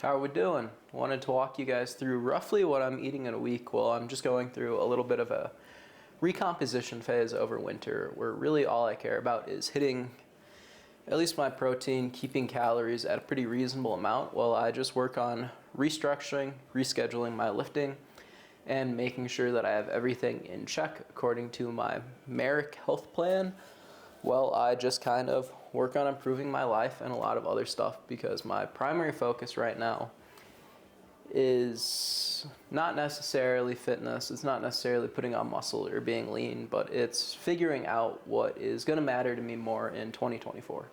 How are we doing? Wanted to walk you guys through roughly what I'm eating in a week. Well, I'm just going through a little bit of a recomposition phase over winter where really all I care about is hitting at least my protein, keeping calories at a pretty reasonable amount while I just work on restructuring, rescheduling my lifting, and making sure that I have everything in check according to my Merrick health plan. Well, I just kind of work on improving my life and a lot of other stuff because my primary focus right now is not necessarily fitness. It's not necessarily putting on muscle or being lean, but it's figuring out what is going to matter to me more in 2024.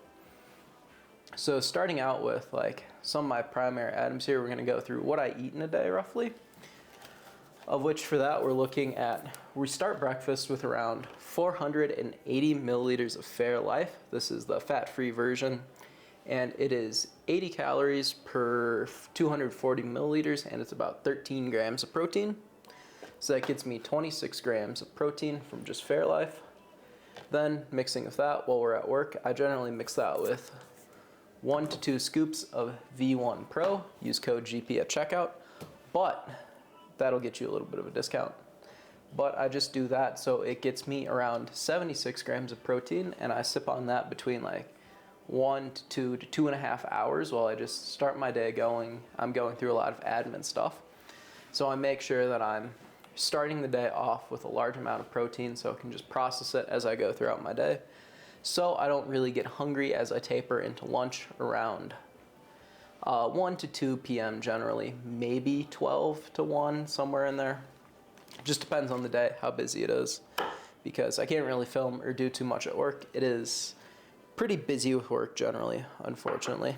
So starting out with some of my primary items here, we're going to go through what I eat in a day roughly. Of which for that we start breakfast with around 480 milliliters of Fairlife. This is the fat-free version, and it is 80 calories per 240 milliliters, and it's about 13 grams of protein. So that gets me 26 grams of protein from just Fairlife. Then mixing with that while we're at work, I generally mix that with 1 to 2 scoops of V1 Pro. Use code GP at checkout, but that'll get you a little bit of a discount. But I just do that so it gets me around 76 grams of protein, and I sip on that between 1 to 2 to 2.5 hours while I just start my day going. I'm going through a lot of admin stuff. So I make sure that I'm starting the day off with a large amount of protein so I can just process it as I go throughout my day. So I don't really get hungry as I taper into lunch around 1 to 2 p.m. generally, maybe 12 to 1, somewhere in there. Just depends on the day, how busy it is, because I can't really film or do too much at work. It is pretty busy with work generally, unfortunately.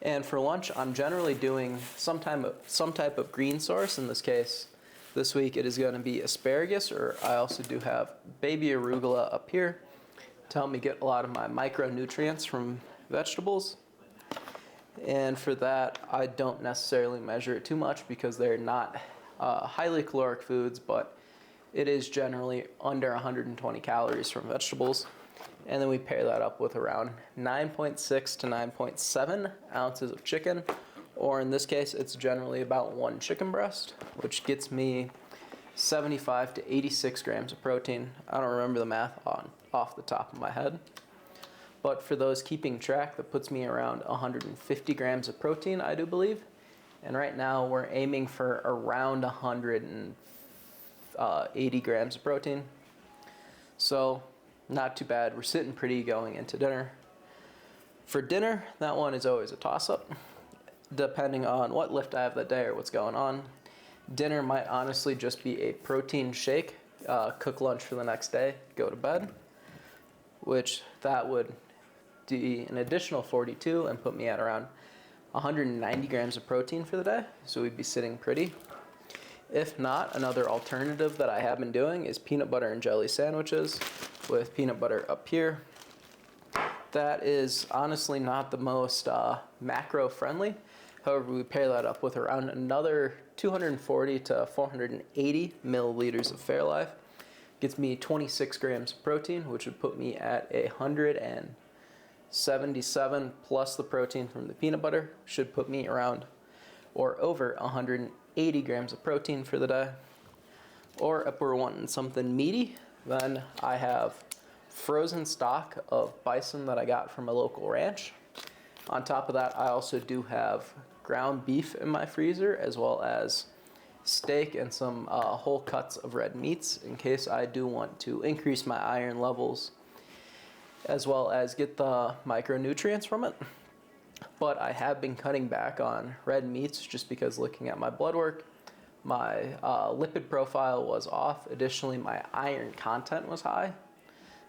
And for lunch, I'm generally doing some type of green source. In this case, this week it is going to be asparagus, or I also do have baby arugula up here to help me get a lot of my micronutrients from vegetables. And for that, I don't necessarily measure it too much because they're not highly caloric foods, but it is generally under 120 calories from vegetables. And then we pair that up with around 9.6 to 9.7 ounces of chicken, or in this case, it's generally about 1 chicken breast, which gets me 75 to 86 grams of protein. I don't remember the math off the top of my head. But for those keeping track, that puts me around 150 grams of protein, I do believe. And right now we're aiming for around 180 grams of protein. So not too bad. We're sitting pretty going into dinner. For dinner, that one is always a toss-up, depending on what lift I have that day or what's going on. Dinner might honestly just be a protein shake, cook lunch for the next day, go to bed, which that would be an additional 42 and put me at around 190 grams of protein for the day, so we'd be sitting pretty. If not, another alternative that I have been doing is peanut butter and jelly sandwiches with peanut butter up here. That is honestly not the most macro friendly. However, we pair that up with around another 240 to 480 milliliters of Fairlife. Gets me 26 grams of protein, which would put me at 177 plus the protein from the peanut butter. Should put me around or over 180 grams of protein for the day. Or if we're wanting something meaty, then I have frozen stock of bison that I got from a local ranch. On top of that, I also do have ground beef in my freezer, as well as steak and some whole cuts of red meats in case I do want to increase my iron levels as well as get the micronutrients from it. But I have been cutting back on red meats just because looking at my blood work, my lipid profile was off. Additionally, my iron content was high.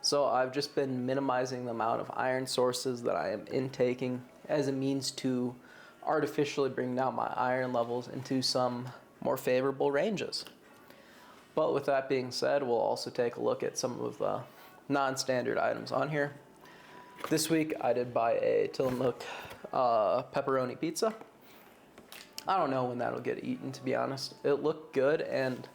So I've just been minimizing the amount of iron sources that I am intaking as a means to artificially bring down my iron levels into some more favorable ranges. But with that being said, we'll also take a look at some of the non-standard items on here. This week I did buy a Tillamook pepperoni pizza. I don't know when that'll get eaten, to be honest. It looked good, and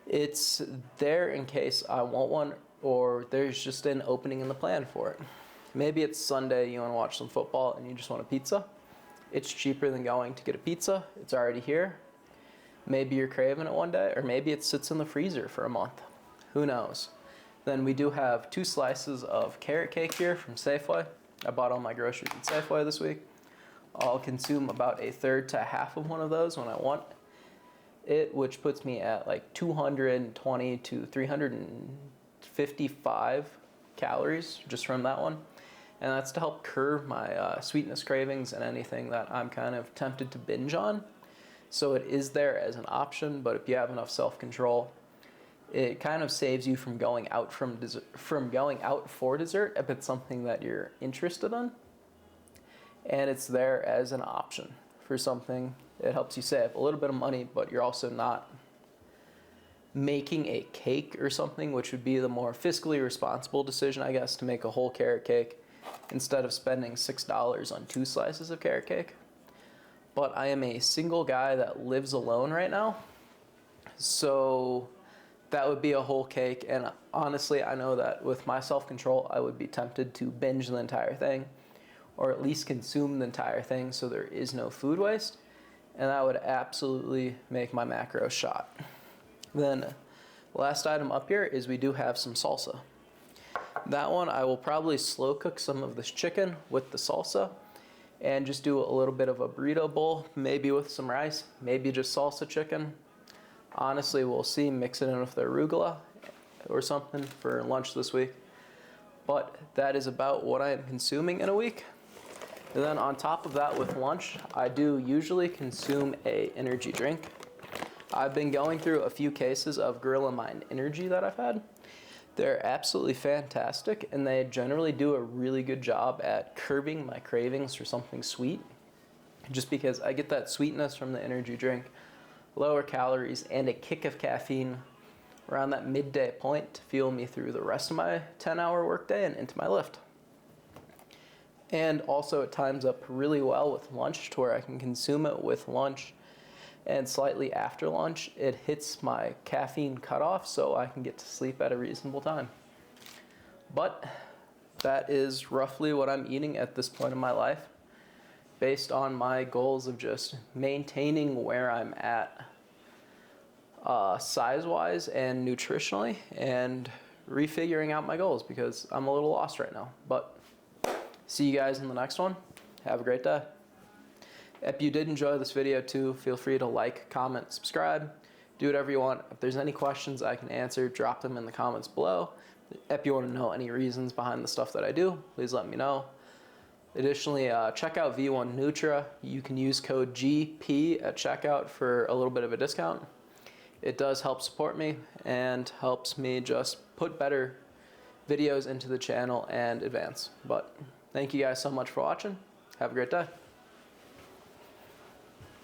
it's there in case I want one or there's just an opening in the plan for it. Maybe it's Sunday, you want to watch some football and you just want a pizza. It's cheaper than going to get a pizza. It's already here. Maybe you're craving it one day, or maybe it sits in the freezer for a month. Who knows? Then we do have 2 slices of carrot cake here from Safeway. I bought all my groceries at Safeway this week. I'll consume about 1/3 to 1/2 of one of those when I want it, which puts me at like 220 to 355 calories just from that one. And that's to help curb my sweetness cravings and anything that I'm kind of tempted to binge on. So it is there as an option, but if you have enough self-control, it kind of saves you from going out for dessert if it's something that you're interested in. And it's there as an option for something. It helps you save a little bit of money, but you're also not making a cake or something, which would be the more fiscally responsible decision, I guess, to make a whole carrot cake instead of spending $6 on 2 slices of carrot cake. But I am a single guy that lives alone right now, so that would be a whole cake. And honestly, I know that with my self-control, I would be tempted to binge the entire thing, or at least consume the entire thing so there is no food waste, and that would absolutely make my macro shot. Then last item up here is we do have some salsa. That one I will probably slow cook some of this chicken with the salsa and just do a little bit of a burrito bowl, maybe with some rice, maybe just salsa chicken. Honestly, we'll see, mix it in with the arugula or something for lunch this week. But that is about what I am consuming in a week. And then on top of that with lunch, I do usually consume a energy drink. I've been going through a few cases of Gorilla Mind Energy that I've had. They're absolutely fantastic, and they generally do a really good job at curbing my cravings for something sweet, just because I get that sweetness from the energy drink, lower calories, and a kick of caffeine around that midday point to fuel me through the rest of my 10-hour workday and into my lift. And also it times up really well with lunch to where I can consume it with lunch, and slightly after lunch it hits my caffeine cutoff so I can get to sleep at a reasonable time. But that is roughly what I'm eating at this point in my life, based on my goals of just maintaining where I'm at size-wise and nutritionally, and refiguring out my goals because I'm a little lost right now. But see you guys in the next one. Have a great day. If you did enjoy this video too, feel free to like, comment, subscribe, do whatever you want. If there's any questions I can answer, drop them in the comments below. If you want to know any reasons behind the stuff that I do, please let me know. Additionally, check out V1 Nutra. You can use code GP at checkout for a little bit of a discount. It does help support me and helps me just put better videos into the channel and advance. But thank you guys so much for watching. Have a great day.